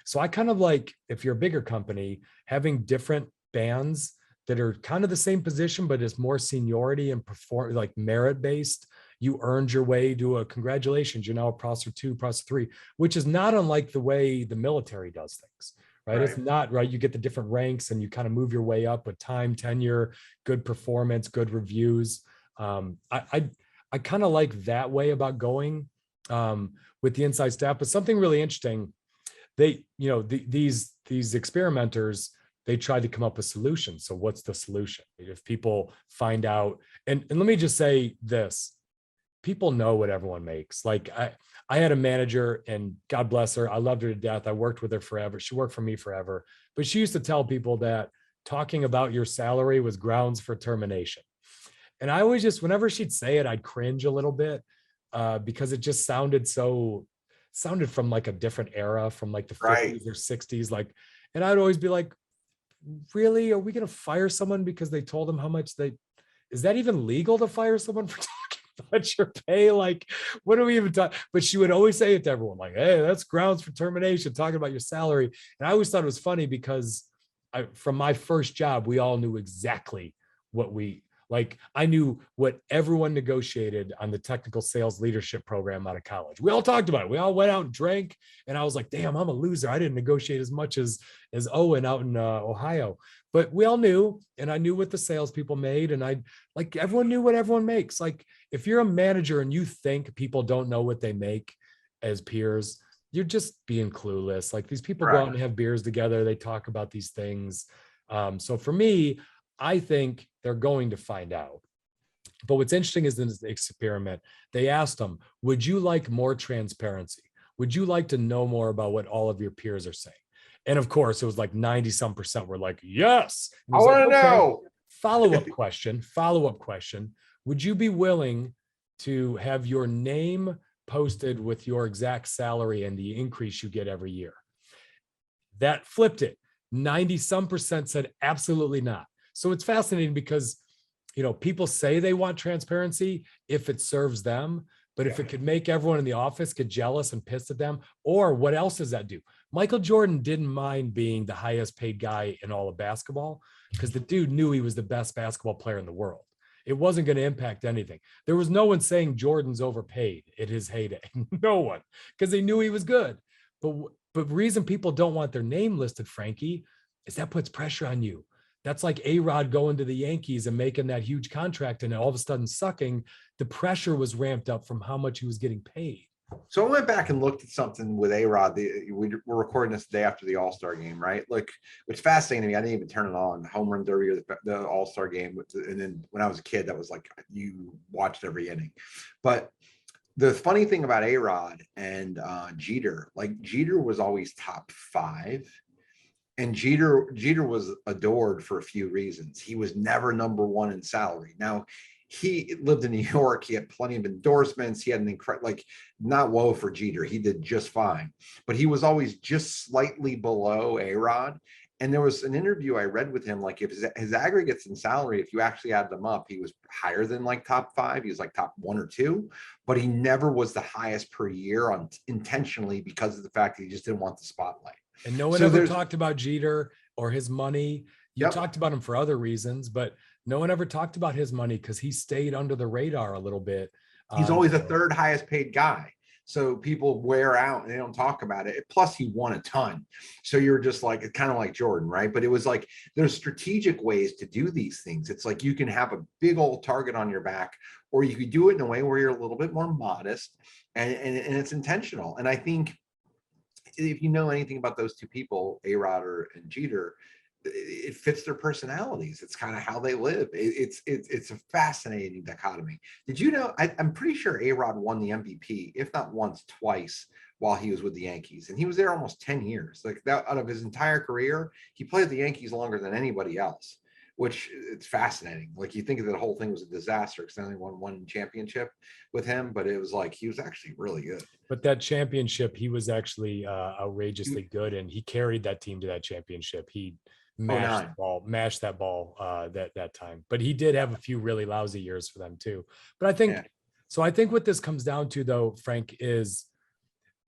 So I kind of like, if you're a bigger company, having different bands that are kind of the same position, but it's more seniority and like merit based. You earned your way to a congratulations. You're now a processor 2, processor 3, which is not unlike the way the military does things, right? It's not right. You get the different ranks and you kind of move your way up with time, tenure, good performance, good reviews. I kind of like that way about going with the inside staff, but something really interesting. These experimenters, they tried to come up with solutions. So what's the solution? If people find out, and let me just say this, people know what everyone makes. Like I had a manager, and God bless her, I loved her to death. I worked with her forever. She worked for me forever, but she used to tell people that talking about your salary was grounds for termination. And I always whenever she'd say it, I'd cringe a little bit because it just sounded from like a different era, from like the 50s or 60s. Like, and I'd always be like, really, are we going to fire someone because they told them how much is that even legal to fire someone for talking about your pay? Like, what are we even talking? But she would always say it to everyone, like, hey, that's grounds for termination, talking about your salary. And I always thought it was funny because from my first job, we all knew exactly what I knew what everyone negotiated on the technical sales leadership program out of college. We all talked about it. We all went out and drank. And I was like, damn, I'm a loser. I didn't negotiate as much as Owen out in Ohio. But we all knew, and I knew what the salespeople made. And everyone knew what everyone makes. Like, if you're a manager and you think people don't know what they make as peers, you're just being clueless. Like, these people go out and have beers together. They talk about these things. So for me, I think they're going to find out. But what's interesting is in this experiment, they asked them, would you like more transparency? Would you like to know more about what all of your peers are saying? And of course, it was like 90% were like, yes. I want to know. Follow-up question. Would you be willing to have your name posted with your exact salary and the increase you get every year. That flipped it. 90% said absolutely not. So it's fascinating because, people say they want transparency if it serves them, but if it could make everyone in the office get jealous and pissed at them, or what else does that do? Michael Jordan didn't mind being the highest paid guy in all of basketball because the dude knew he was the best basketball player in the world. It wasn't going to impact anything. There was no one saying Jordan's overpaid at his heyday. No one, because they knew he was good. But reason people don't want their name listed, Frankie, is that puts pressure on you. That's like A-Rod going to the Yankees and making that huge contract and all of a sudden sucking. The pressure was ramped up from how much he was getting paid. So I went back and looked at something with A-Rod. We're recording this the day after the All-Star game, right? Like, it's fascinating to me. I didn't even turn it on. The home run derby or the All-Star game. And then when I was a kid, that was like, you watched every inning. But the funny thing about A-Rod and Jeter, like Jeter was always top 5. And Jeter was adored for a few reasons. He was never number 1 in salary. Now, he lived in New York. He had plenty of endorsements. He had an incredible, not woe for Jeter. He did just fine, but he was always just slightly below A-Rod. And there was an interview I read with him, like if his aggregates in salary, if you actually add them up, he was higher than like top 5. He was like top 1 or 2, but he never was the highest per year intentionally because of the fact that he just didn't want the spotlight. And no one ever talked about Jeter or his money. You talked about him for other reasons, but no one ever talked about his money because he stayed under the radar a little bit. He's always the 3rd highest paid guy. So people wear out and they don't talk about it. Plus he won a ton. So you're just like, it's kind of like Jordan, right? But it was like, there's strategic ways to do these things. It's like, you can have a big old target on your back, or you could do it in a way where you're a little bit more modest and it's intentional. And I think if you know anything about those two people, A-Rod and Jeter, it fits their personalities. It's kind of how they live. It's a fascinating dichotomy. Did you know? I'm pretty sure A-Rod won the MVP, if not once, twice, while he was with the Yankees, and he was there almost 10 years. Like that, out of his entire career, he played the Yankees longer than anybody else. Which it's fascinating. Like you think that the whole thing was a disaster because they only won 1 championship with him, but it was like he was actually really good. But that championship, he was actually outrageously good, and he carried that team to that championship. He mashed that ball that time. But he did have a few really lousy years for them too. But I think what this comes down to, though, Frank, is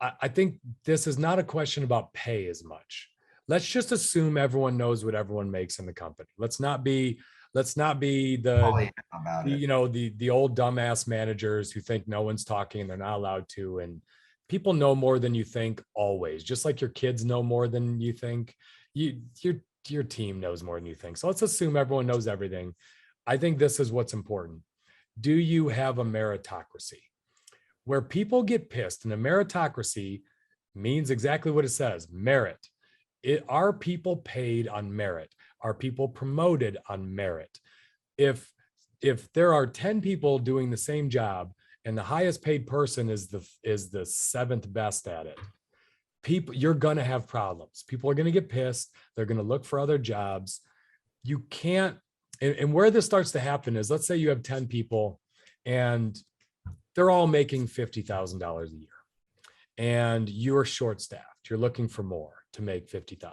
I think this is not a question about pay as much. Let's just assume everyone knows what everyone makes in the company. Let's not be the old dumbass managers who think no one's talking and they're not allowed to. And people know more than you think always, just like your kids know more than you think. Your team knows more than you think. So let's assume everyone knows everything. I think this is what's important. Do you have a meritocracy where people get pissed? And a meritocracy means exactly what it says, merit. Are people paid on merit? Are people promoted on merit? If there are 10 people doing the same job and the highest paid person is the 7th best at it, you're going to have problems. People are going to get pissed. They're going to look for other jobs. You can't, and where this starts to happen is, let's say you have 10 people and they're all making $50,000 a year and you're short-staffed. You're looking for more to make 50,000.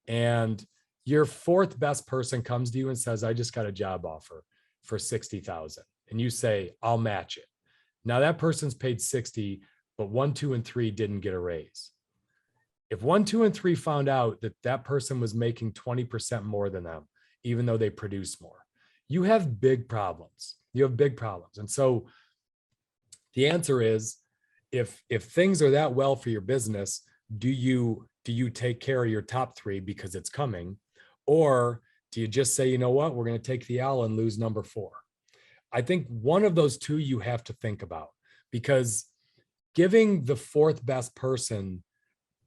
And your 4th best person comes to you and says, I just got a job offer for 60,000. And you say, I'll match it. Now that person's paid 60, but 1, 2, and 3 didn't get a raise. If 1, 2, and 3 found out that that person was making 20% more than them, even though they produce more, you have big problems. You have big problems. And so the answer is, if things are that well for your business, do you take care of your top 3 because it's coming? Or do you just say, you know what, we're going to take the L and lose number 4? I think one of those two you have to think about, because giving the 4th best person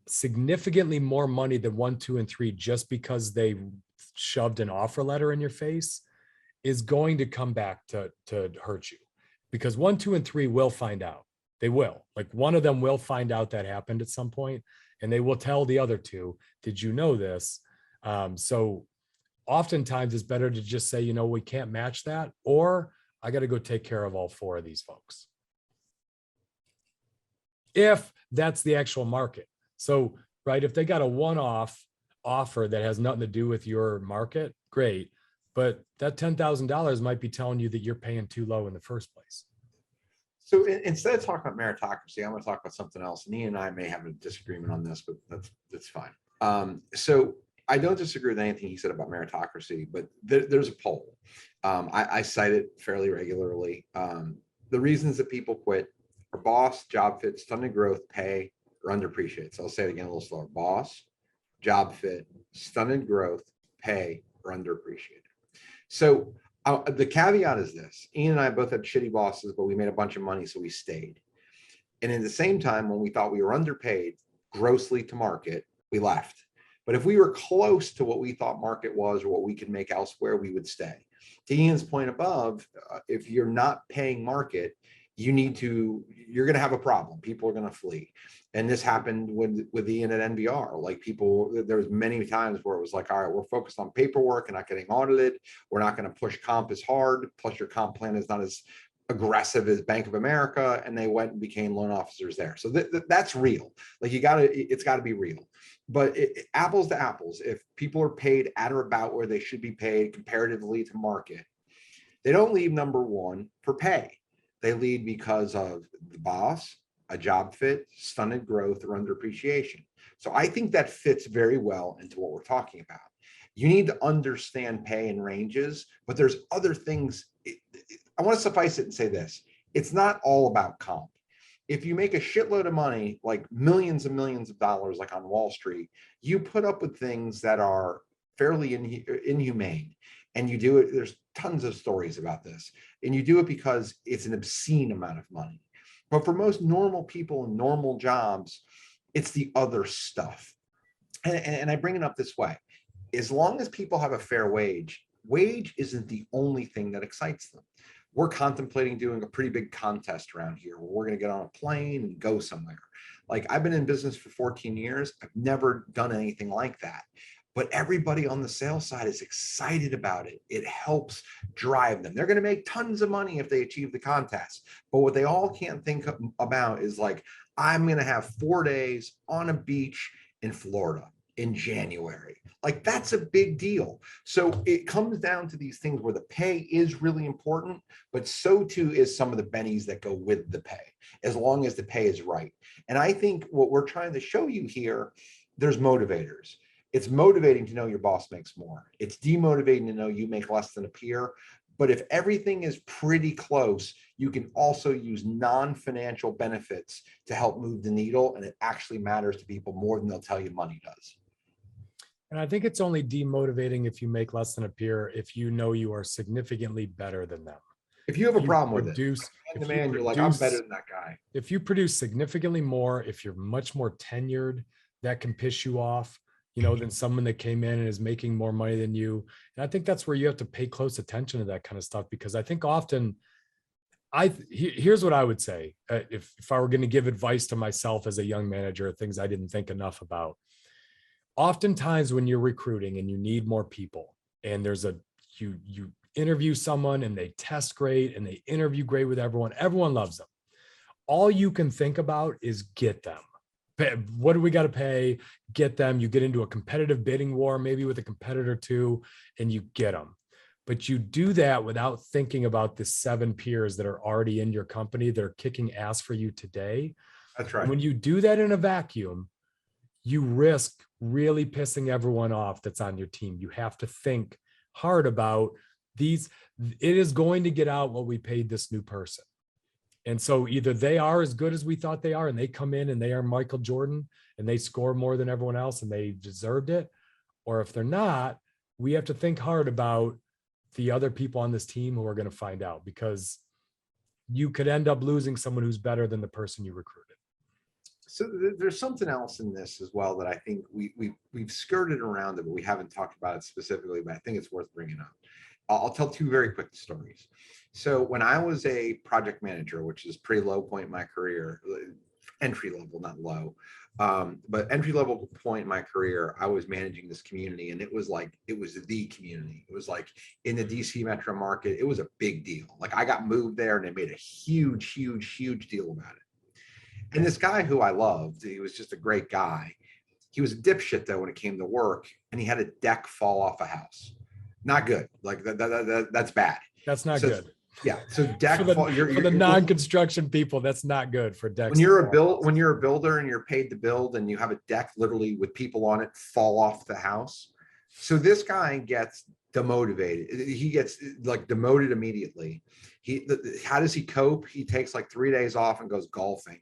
significantly more money than 1, 2, and 3 just because they shoved an offer letter in your face is going to come back to hurt you, because 1, 2, and 3 will find out. They will. Like, one of them will find out that happened at some point, and they will tell the other 2, did you know this? So oftentimes it's better to just say, you know, we can't match that, or I got to go take care of all 4 of these folks. if that's the actual market. So, right, if they got a one-off offer that has nothing to do with your market, great. But that $10,000 might be telling you that you're paying too low in the first place. So instead of talking about meritocracy, I'm going to talk about something else. And Ian and I may have a disagreement on this, but that's fine. So I don't disagree with anything he said about meritocracy, but there's a poll. I cite it fairly regularly. The reasons that people quit are boss, job fit, stunted growth, pay, or underappreciated. So I'll say it again a little slower. Boss, job fit, stunted growth, pay, or underappreciated. So the caveat is this: Ian and I both had shitty bosses, but we made a bunch of money, so we stayed. And in the same time, when we thought we were underpaid grossly to market, we left. But if we were close to what we thought market was or what we could make elsewhere, we would stay. To Ian's point above, if you're not paying market, you're going to have a problem. People are going to flee. And this happened with Ian at NBR. Like there was many times where it was like, all right, we're focused on paperwork and not getting audited. We're not going to push comp as hard. Plus your comp plan is not as aggressive as Bank of America. And they went and became loan officers there. So that's real. Like it's got to be real. But apples to apples, if people are paid at or about where they should be paid comparatively to market, they don't leave number one for pay. They lead because of the boss, a job fit, stunted growth, or underappreciation. So I think that fits very well into what we're talking about. You need to understand pay and ranges, but there's other things. I want to suffice it and say this: it's not all about comp. If you make a shitload of money, like millions and millions of dollars, like on Wall Street, you put up with things that are fairly inhumane. And you do it, there's tons of stories about this. And you do it because it's an obscene amount of money. But for most normal people in normal jobs, it's the other stuff. And I bring it up this way: as long as people have a fair wage isn't the only thing that excites them. We're contemplating doing a pretty big contest around here where we're going to get on a plane and go somewhere. Like, I've been in business for 14 years. I've never done anything like that. But everybody on the sales side is excited about it. It helps drive them. They're going to make tons of money if they achieve the contest. But what they all can't think about is like, I'm going to have 4 days on a beach in Florida in January. Like, that's a big deal. So it comes down to these things where the pay is really important, but so too is some of the bennies that go with the pay, as long as the pay is right. And I think what we're trying to show you here, there's motivators. It's motivating to know your boss makes more. It's demotivating to know you make less than a peer. But if everything is pretty close, you can also use non-financial benefits to help move the needle. And it actually matters to people more than they'll tell you money does. And I think it's only demotivating if you make less than a peer, if you know you are significantly better than them. If you have a problem with it, you're like, I'm better than that guy. If you produce significantly more, if you're much more tenured, that can piss you off, than someone that came in and is making more money than you. And I think that's where you have to pay close attention to that kind of stuff, because I think often here's what I would say. If I were going to give advice to myself as a young manager, things I didn't think enough about. Oftentimes when you're recruiting and you need more people, and you interview someone and they test great and they interview great with everyone loves them. All you can think about is get them. What do we got to pay? Get them. You get into a competitive bidding war, maybe with a competitor too, and you get them. But you do that without thinking about the 7 peers that are already in your company that are kicking ass for you today. That's right. And when you do that in a vacuum, you risk really pissing everyone off that's on your team. You have to think hard about these. It is going to get out what we paid this new person. And so either they are as good as we thought they are, and they come in and they are Michael Jordan and they score more than everyone else and they deserved it. Or if they're not, we have to think hard about the other people on this team who are going to find out, because you could end up losing someone who's better than the person you recruited. So there's something else in this as well that I think we've skirted around it, but we haven't talked about it specifically, but I think it's worth bringing up. I'll tell 2 very quick stories. So when I was a project manager, which is pretty low point in my career, entry level, not low, but entry level point in my career, I was managing this community, and it was the community. It was like in the DC metro market. It was a big deal. Like, I got moved there and they made a huge deal about it. And this guy who I loved, he was just a great guy. He was a dipshit though when it came to work, and he had a deck fall off a house. Not good. Like that's bad. That's not So, good. yeah. So deck For the, fall. for the non-construction people, that's not good for decks. When you're a builder and you're paid to build, and you have a deck literally with people on it fall off the house. So this guy gets demotivated. He gets like demoted immediately. How does he cope? He takes like 3 days off and goes golfing.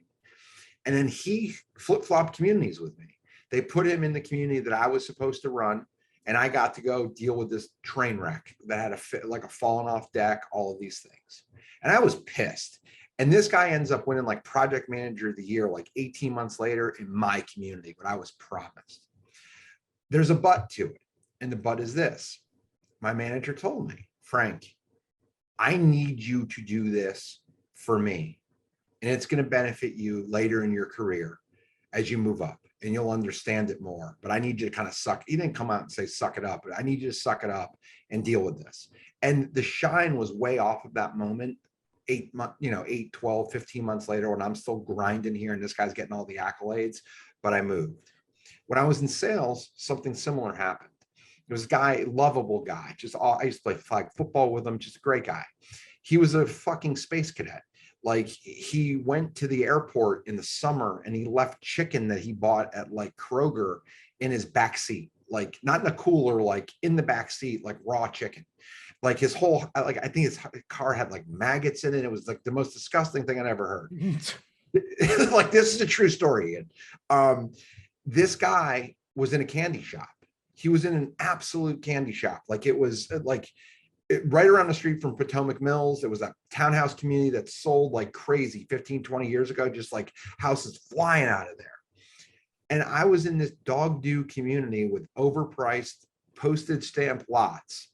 And then he flip-flopped communities with me. They put him in the community that I was supposed to run, and I got to go deal with this train wreck that had a fallen off deck, all of these things. And I was pissed. And this guy ends up winning like project manager of the year, like 18 months later in my community, what I was promised. There's a but to it. And the but is this. My manager told me, Frank, I need you to do this for me. And it's going to benefit you later in your career as you move up, and you'll understand it more. But I need you to kind of suck. He didn't come out and say, suck it up, but I need you to suck it up and deal with this. And the shine was way off of that moment. 8 months, 8, 12, 15 months later, when I'm still grinding here and this guy's getting all the accolades, but I moved. When I was in sales, something similar happened. There was a guy, lovable guy, I used to play flag football with him, just a great guy. He was a fucking space cadet. Like, he went to the airport in the summer and he left chicken that he bought at like Kroger in his back seat, like not in a cooler, like in the back seat, like raw chicken. Like his whole, like, I think his car had like maggots in it. It was like the most disgusting thing I'd ever heard. Like, this is a true story. And this guy was in a candy shop. He was in an absolute candy shop. Like, it was like right around the street from Potomac Mills. It was a townhouse community that sold like crazy 15, 20 years ago, just like houses flying out of there. And I was in this dog do community with overpriced postage stamp lots.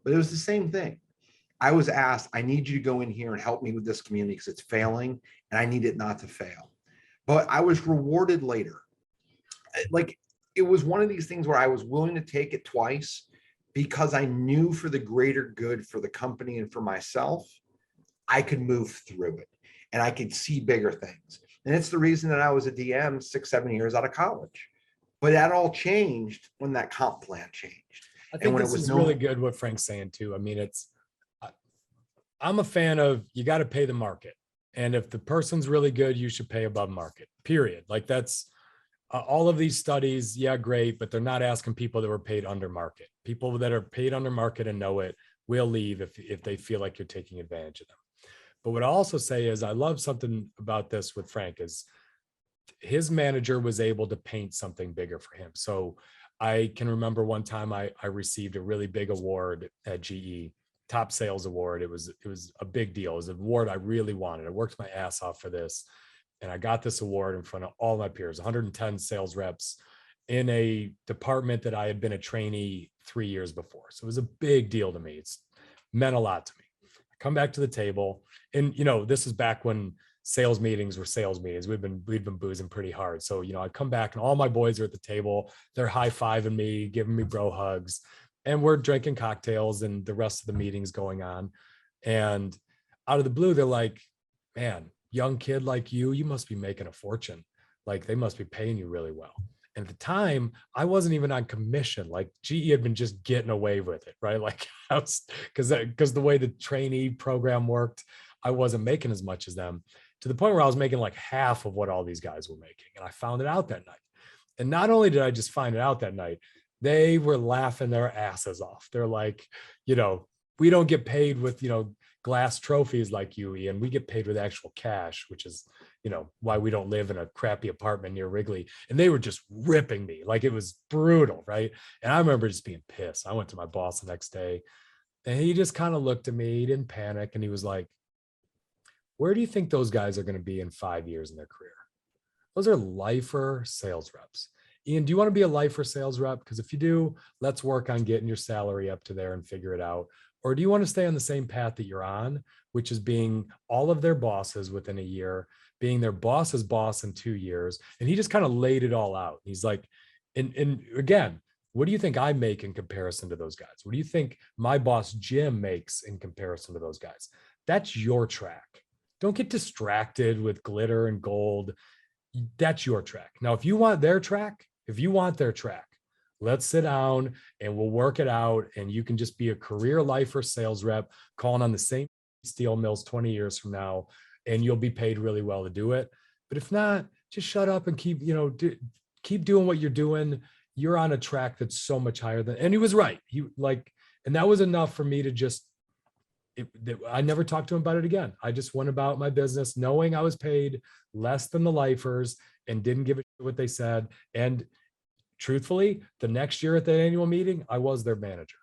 But it was the same thing. I was asked, I need you to go in here and help me with this community because it's failing and I need it not to fail. But I was rewarded later. Like, it was one of these things where I was willing to take it twice because I knew for the greater good for the company and for myself, I could move through it and I could see bigger things. And it's the reason that I was a DM 6, 7 years out of college. But that all changed when that comp plan changed. I think this is really good what Frank's saying too. I mean, I'm a fan of, you got to pay the market. And if the person's really good, you should pay above market, period. Like, that's all of these studies. Yeah, great. But they're not asking people that were paid under market. People that are paid under market and know it will leave if they feel like you're taking advantage of them. But what I also say is, I love something about this with Frank is his manager was able to paint something bigger for him. So I can remember one time I received a really big award at GE, top sales award. It was a big deal. It was an award I really wanted. I worked my ass off for this. And I got this award in front of all my peers, 110 sales reps in a department that I had been a trainee 3 years before. So it was a big deal to me. It's meant a lot to me. I come back to the table, and this is back when sales meetings were sales meetings. We'd been boozing pretty hard. So, I'd come back and all my boys are at the table. They're high-fiving me, giving me bro hugs, and we're drinking cocktails and the rest of the meetings going on. And out of the blue, they're like, man, young kid like you must be making a fortune. Like, they must be paying you really well. And at the time, I wasn't even on commission. Like, GE had been just getting away with it, right? Like, because the way the trainee program worked, I wasn't making as much as them, to the point where I was making like half of what all these guys were making. And I found it out that night. And not only did I just find it out that night, they were laughing their asses off. They're like, we don't get paid with, glass trophies like you, Ian. We get paid with actual cash, which is, why we don't live in a crappy apartment near Wrigley. And they were just ripping me. Like, it was brutal, right? And I remember just being pissed. I went to my boss the next day and he just kind of looked at me. He didn't panic. And he was like, where do you think those guys are going to be in 5 years in their career? Those are lifer sales reps. Ian, do you want to be a lifer sales rep? Because if you do, let's work on getting your salary up to there and figure it out. Or do you want to stay on the same path that you're on, which is being all of their bosses within a year, being their boss's boss in 2 years? And he just kind of laid it all out. He's like, and again, what do you think I make in comparison to those guys? What do you think my boss Jim makes in comparison to those guys? That's your track. Don't get distracted with glitter and gold. that's your track. Now, if you want their track, let's sit down and we'll work it out. And you can just be a career lifer sales rep calling on the same steel mills 20 years from now, and you'll be paid really well to do it. But if not, just shut up and keep doing what you're doing. You're on a track that's so much higher than, and he was right. And that was enough for me to just, I never talked to him about it again. I just went about my business knowing I was paid less than the lifers and didn't give a shit what they said. And truthfully, the next year at the annual meeting, I was their manager.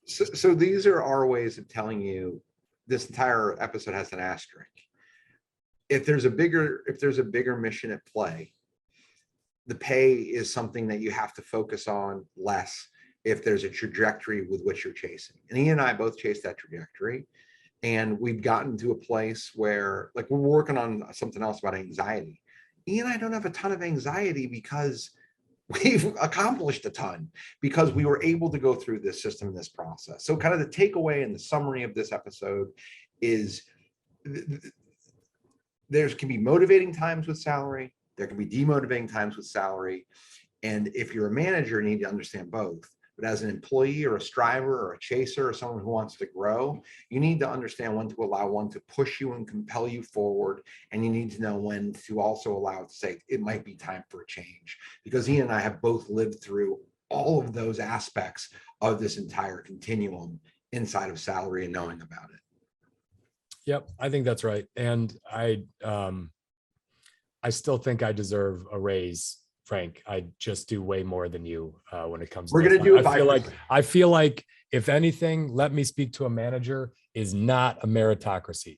So these are our ways of telling you this entire episode has an asterisk. If there's a bigger mission at play, the pay is something that you have to focus on less if there's a trajectory with which you're chasing. And Ian and I both chased that trajectory. And we've gotten to a place where, like, we're working on something else about anxiety. Ian and I don't have a ton of anxiety because we've accomplished a ton, because we were able to go through this system, this process. So kind of the takeaway and the summary of this episode is there can be motivating times with salary. There can be demotivating times with salary. And if you're a manager, you need to understand both. But as an employee or a striver or a chaser or someone who wants to grow, you need to understand when to allow one to push you and compel you forward. And you need to know when to also allow it to say, it might be time for a change. Because Ian and I have both lived through all of those aspects of this entire continuum inside of salary and knowing about it. Yep, I think that's right. And I still think I deserve a raise, Frank. I just do way more than you when it comes. We're going to do it. I feel like if anything, let me speak to a manager is not a meritocracy.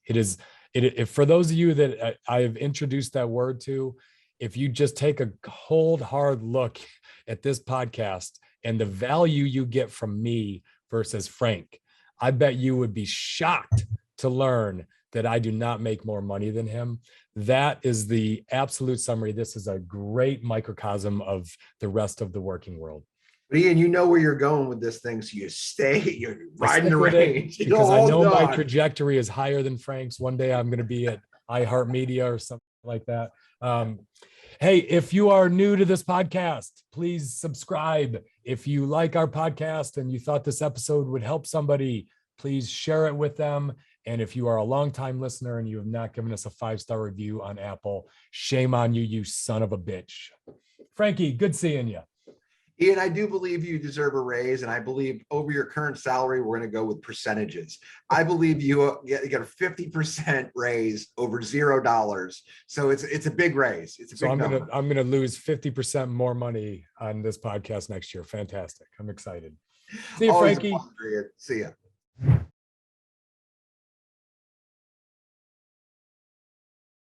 If for those of you that I have introduced that word to, if you just take a cold, hard look at this podcast and the value you get from me versus Frank, I bet you would be shocked to learn that I do not make more money than him. That is the absolute summary. This is a great microcosm of the rest of the working world. But Ian, you know where you're going with this thing, so you're riding the range. Because I know my trajectory is higher than Frank's. One day I'm going to be at iHeartMedia or something like that. Hey, if you are new to this podcast, please subscribe. If you like our podcast and you thought this episode would help somebody, please share it with them. And if you are a longtime listener and you have not given us a 5-star review on Apple, shame on you, you son of a bitch. Frankie, good seeing you. Ian, I do believe you deserve a raise, and I believe over your current salary, we're going to go with percentages. I believe you get a 50% raise over $0. So it's a big raise. It's a big number. I'm gonna lose 50% more money on this podcast next year. Fantastic. I'm excited. See you, Always Frankie. See ya.